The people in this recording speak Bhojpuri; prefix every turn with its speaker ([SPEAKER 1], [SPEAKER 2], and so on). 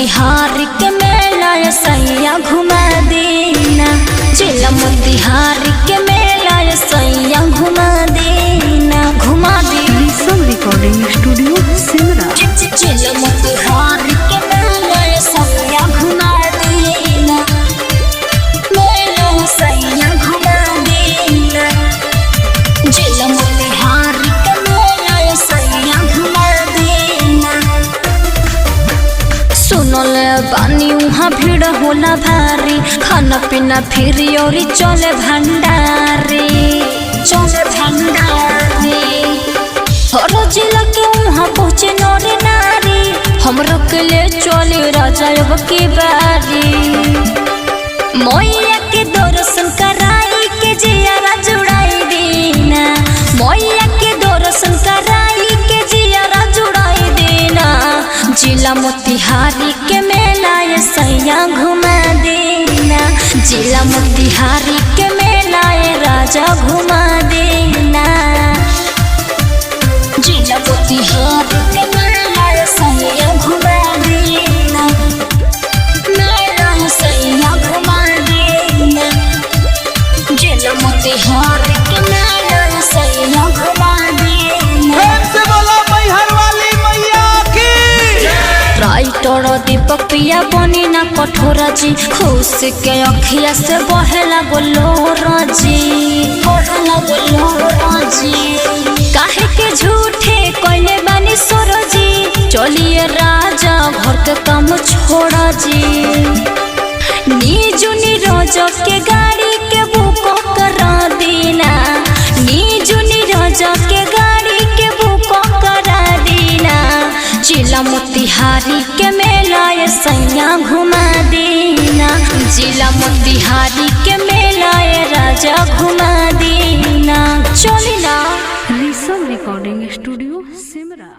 [SPEAKER 1] मोतिहारी के मेला सैया घुमा देना। जिला मोतिहारी के मेला सैया घुमा देना, घुमा दे।
[SPEAKER 2] Rishabh recording studio Simra.
[SPEAKER 1] जिला मोतिहारी के मेला सैया घुमा देना, मेला सैया घुमा देना। जिला मोतिहारी के मेला सैया घुमा देना। सुनल बानी वहाँ भीड़ होला भारी, खाना पीना फिर और चले भंडारी, चले भंडारी। हर जिला के वहाँ पहुँचे नौरे नारी, हम रख ले चले राजा की बारी। मैया के दर्शन कराई के जियारा जुड़ाई देना, मैया के दर्शन कराई के जियारा जुड़ाई देना। जिला मोतिहारी के मेला सैया घुमा देना। जिला मोतिहारी के मेला राजा घुमा देना। जिला मोतिहारी के मेला सैया घुमा देना, मेला सैया घुमा देना। जिला मोतिहारी के मेला सैया घुमा देना। राइटर दीपक पिया बनी ना कठोरा जी, खुश के अखिया से बहेला गोलोरा जी, बहेला गोलोरा जी। काहे के झूठे कोइले बानी सोरो जी, चलिए राजा घर के काम छोड़ा जी। नीजू नीरज के गाड़ी के बुक करा देना, नीजू नीरज के गाड़ी के बुक करा देना। जिला मोतिहारी के मेला सैया घुमा देना। जिला मोतिहारी के मेला राजा घुमा देना। चली ना।
[SPEAKER 2] Rishabh recording studio Simra.